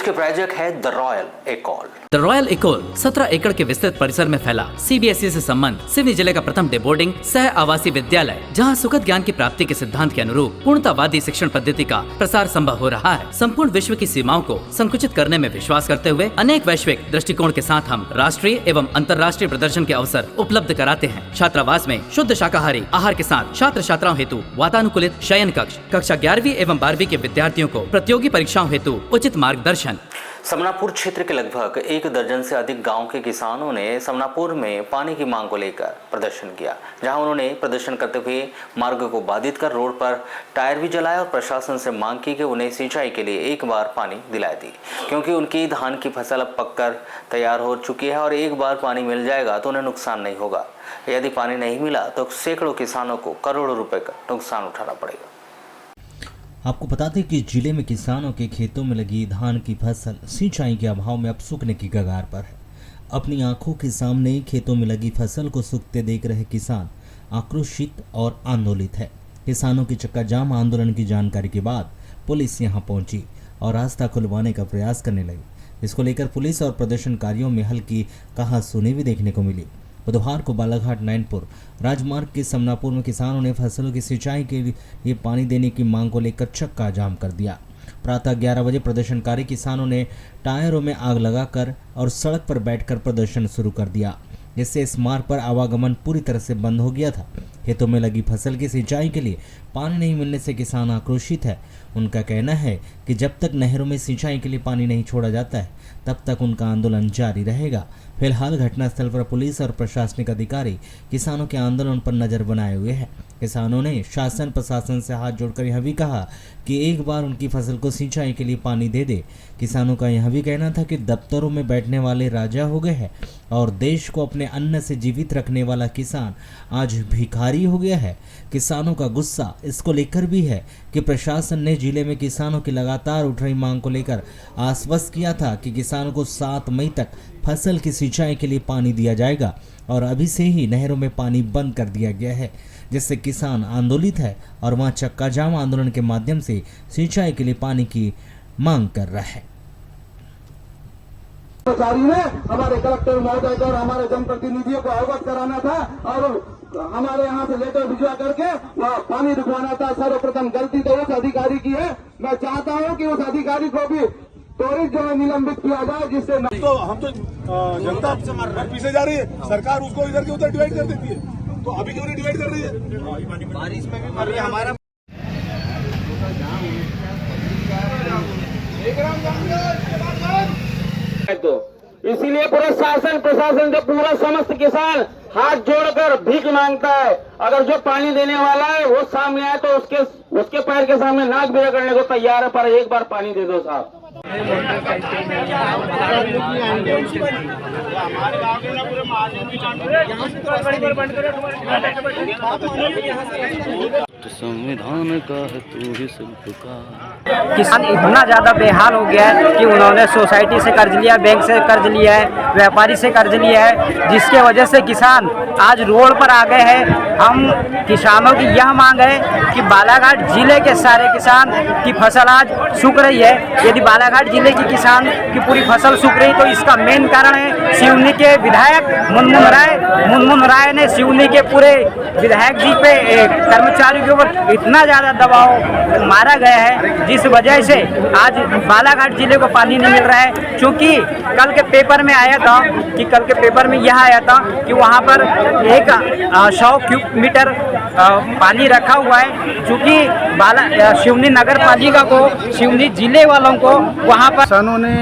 जिसके प्रायोजक है the Royal Ecole. The Royal Ecole 17 एकड़ के विस्तृत परिसर में फैला सीबीएसई से संबंध सिवनी जिले का प्रथम डे बोर्डिंग सह आवासीय विद्यालय, जहां सुखद ज्ञान की प्राप्ति के सिद्धांत के अनुरूप पूर्णतावादी शिक्षण पद्धति का प्रसार संभव हो रहा है। संपूर्ण विश्व की सीमाओं को संकुचित करने में विश्वास करते हुए अनेक वैश्विक दृष्टिकोण के साथ हम राष्ट्रीय एवं अंतर्राष्ट्रीय प्रदर्शन के अवसर उपलब्ध कराते हैं। छात्रावास में शुद्ध शाकाहारी आहार के साथ छात्र छात्राओं हेतु वातानुकूलित शयन कक्ष, कक्षा 11वीं एवं 12वीं के विद्यार्थियों को प्रतियोगी परीक्षाओं हेतु उचित मार्गदर्शन। समनापुर क्षेत्र के लगभग 1 दर्जन से अधिक गांव के किसानों ने समनापुर में पानी की मांग को लेकर प्रदर्शन किया, जहां उन्होंने प्रदर्शन करते हुए मार्ग को बाधित कर रोड पर टायर भी जलाया और प्रशासन से मांग की कि उन्हें सिंचाई के लिए एक बार पानी दिलाई दी, क्योंकि उनकी धान की फसल अब पककर तैयार हो चुकी है और एक बार पानी मिल जाएगा तो उन्हें नुकसान नहीं होगा। यदि पानी नहीं मिला तो सैकड़ों किसानों को करोड़ों रुपए का नुकसान उठाना पड़ेगा। आपको बता दें कि जिले में किसानों के खेतों में लगी धान की फसल सिंचाई के अभाव में अब सूखने की कगार पर है। अपनी आंखों के सामने खेतों में लगी फसल को सूखते देख रहे किसान आक्रोशित और आंदोलित है। किसानों की चक्का जाम आंदोलन की जानकारी के बाद पुलिस यहां पहुंची और रास्ता खुलवाने का प्रयास करने लगी। इसको लेकर पुलिस और प्रदर्शनकारियों में हल्की कहासुनी भी देखने को मिली। बुधवार को बालाघाट नैनपुर राजमार्ग के समनापुर में किसानों ने फसलों की सिंचाई के लिए पानी देने की मांग को लेकर चक्का जाम कर दिया। प्रातः 11 बजे प्रदर्शनकारी किसानों ने टायरों में आग लगाकर और सड़क पर बैठकर प्रदर्शन शुरू कर दिया, जिससे इस मार्ग पर आवागमन पूरी तरह से बंद हो गया था। खेतों में लगी फसल की सिंचाई के लिए पानी नहीं मिलने से किसान आक्रोशित है। उनका कहना है कि जब तक नहरों में सिंचाई के लिए पानी नहीं छोड़ा जाता है तब तक उनका आंदोलन जारी रहेगा। फिलहाल घटनास्थल पर पुलिस और प्रशासनिक अधिकारी किसानों के आंदोलन पर नजर बनाए हुए हैं। किसानों ने शासन प्रशासन से हाथ जोड़कर यह भी कहा कि एक बार उनकी फसल को सिंचाई के लिए पानी दे दे। किसानों का यह भी कहना था कि दफ्तरों में बैठने वाले राजा हो गए हैं और देश को अपने अन्न से जीवित रखने वाला किसान आज भिखारी हो गया है। किसानों का गुस्सा इसको लेकर भी है कि प्रशासन ने जिले में किसानों की लगातार उठ रही मांग को लेकर आश्वस्त किया था कि किसानों को 7 मई तक फसल की सिंचाई के लिए पानी दिया जाएगा और अभी से ही नहरों में पानी बंद कर दिया गया है, जिससे किसान आंदोलित है और वहां चक्का जाम आंदोलन के माध्यम से सिंचाई के लिए पानी की मांग कर रहा है। हमारे कलेक्टर महोदय को और हमारे जनप्रतिनिधियों को अवगत कराना था और हमारे यहाँ से लेटर भिजवा करके पानी रुकवाना था। सर्वप्रथम गलती तो उस अधिकारी की है। मैं चाहता हूँ कि उस अधिकारी को भी त्वरित जो है निलंबित किया जाए, जिससे तो हम तो जनता पीछे जा रही है, सरकार उसको इधर के उधर डिवाइड कर देती है। तो अभी क्यों नहीं डिवाइड कर रही है? बारिश में भी कर रही है हमारा तो इसीलिए पूरे शासन प्रशासन से पूरा समस्त किसान हाथ जोड़कर भीख मांगता है। अगर जो पानी देने वाला है वो सामने आए तो उसके पैर के सामने नाक भी रगड़ने को तैयार है, पर एक बार पानी दे दो साहब। संविधान का है तू ही सबका। किसान इतना ज़्यादा बेहाल हो गया है कि उन्होंने सोसाइटी से कर्ज लिया, बैंक से कर्ज लिया है, व्यापारी से कर्ज लिया है, जिसके वजह से किसान आज रोड पर आ गए हैं। हम किसानों की यह मांग है कि बालाघाट जिले के सारे किसान की फसल आज सूख रही है। यदि बालाघाट जिले की किसान की पूरी फसल सूख रही तो इसका मेन कारण है सिवनी के विधायक मुनमुन राय ने सिवनी के पूरे विधायक जी पे कर्मचारियों के ऊपर इतना ज़्यादा दबाव मारा गया है, जिस वजह से आज बालाघाट जिले को पानी नहीं मिल रहा है। क्योंकि कल के पेपर में आया था यह आया था कि वहाँ पर 100 क्यूब मीटर पानी रखा हुआ है, चूँकि सिवनी नगर पालिका को, सिवनी जिले वालों को वहाँ पर किसानों ने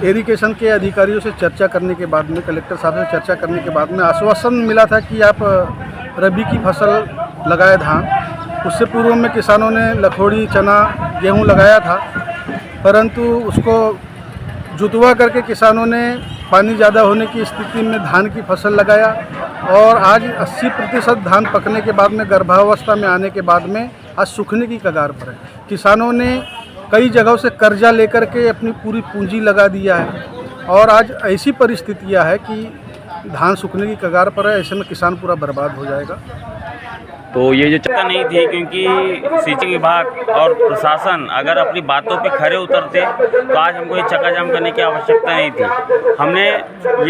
इरिगेशन के अधिकारियों से चर्चा करने के बाद में, कलेक्टर साहब से चर्चा करने के बाद में आश्वासन मिला था कि आप रबी की फसल लगाए धान। उससे पूर्व में किसानों ने लखोड़ी, चना, गेहूं लगाया था, परंतु उसको जुतवा करके किसानों ने पानी ज़्यादा होने की स्थिति में धान की फसल लगाया और आज 80% धान पकने के बाद में, गर्भावस्था में आने के बाद में आज सूखने की कगार पर है। किसानों ने कई जगहों से कर्जा लेकर के अपनी पूरी पूंजी लगा दिया है और आज ऐसी परिस्थितियां है कि धान सूखने की कगार पर है। ऐसे में किसान पूरा बर्बाद हो जाएगा। तो ये जो आवश्यकता नहीं थी, क्योंकि सिंचाई विभाग और प्रशासन अगर अपनी बातों पे खरे उतरते तो आज हमको ये चक्का जाम करने की आवश्यकता नहीं थी। हमने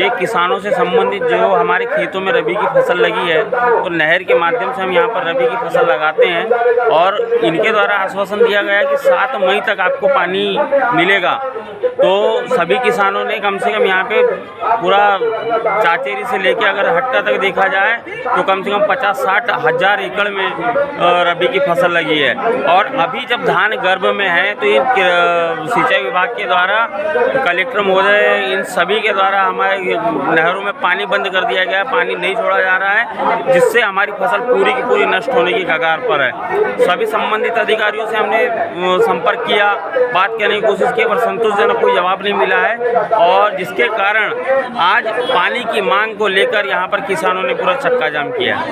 ये किसानों से संबंधित जो हमारे खेतों में रबी की फसल लगी है तो नहर के माध्यम से हम यहाँ पर रबी की फसल लगाते हैं और इनके द्वारा आश्वासन दिया गया कि 7 मई तक आपको पानी मिलेगा। तो सभी किसानों ने कम से कम यहाँ पे पूरा चाचेरी से लेके अगर हट्टा तक देखा जाए तो कम से कम 50-60 हज़ार एकड़ में रबी की फसल लगी है। और अभी जब धान गर्भ में है तो इन सिंचाई विभाग के द्वारा कलेक्टर महोदय इन सभी के द्वारा हमारे नहरों में पानी बंद कर दिया गया है, पानी नहीं छोड़ा जा रहा है, जिससे हमारी फसल पूरी की पूरी नष्ट होने की कगार पर है। सभी संबंधित अधिकारियों से हमने संपर्क किया, बात करने की कोशिश की, पर संतोषजनक कोई जवाब नहीं मिला है और जिसके कारण आज पानी की मांग को लेकर यहाँ पर किसानों ने पूरा चक्का जाम किया है।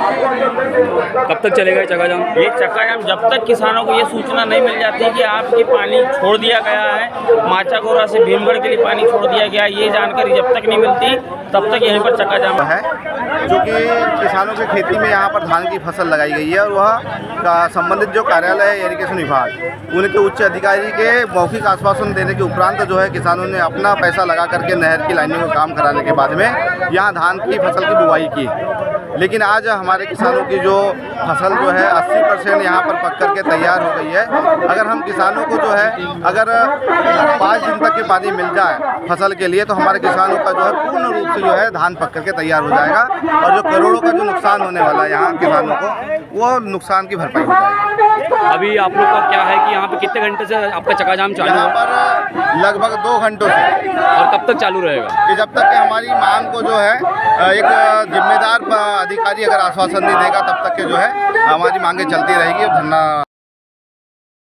कब तक चलेगा चक्का जाम? ये चक्का जाम जब तक किसानों को ये सूचना नहीं मिल जाती है कि आपके पानी छोड़ दिया गया है, माचागोरा से भीमगढ़ के लिए पानी छोड़ दिया गया है, ये जानकारी जब तक नहीं मिलती तब तक यहीं पर चक्का जाम है। जो कि किसानों की खेती में यहाँ पर धान की फसल लगाई गई है और वह का संबंधित जो कार्यालय है इरिगेशन विभाग उनके उच्च अधिकारी के मौखिक आश्वासन देने के उपरांत जो है किसानों ने अपना पैसा लगा करके नहर की लाइनों का काम कराने के बाद में यहाँ धान की फसल की बुवाई की। लेकिन आज हमारे किसानों की जो फसल जो है 80% यहाँ पर पक करके तैयार हो गई है। अगर हम किसानों को जो है अगर 5 दिन तक के पानी मिल जाए फसल के लिए तो हमारे किसानों का जो है पूर्ण रूप से जो है धान पक करके तैयार हो जाएगा और जो करोड़ों का जो नुकसान होने वाला है यहाँ किसानों को वो नुकसान की भरपाई हो जाएगी। अभी आप लोग का क्या है कि यहाँ पे कितने घंटे से आपका चक्का जाम चालू यहाँ है? पर लगभग 2 घंटों से। और कब तक चालू रहेगा? कि जब तक कि हमारी मांग को जो है एक जिम्मेदार अधिकारी अगर आश्वासन नहीं देगा तब तक के जो है हमारी मांगें चलती रहेगी। धरना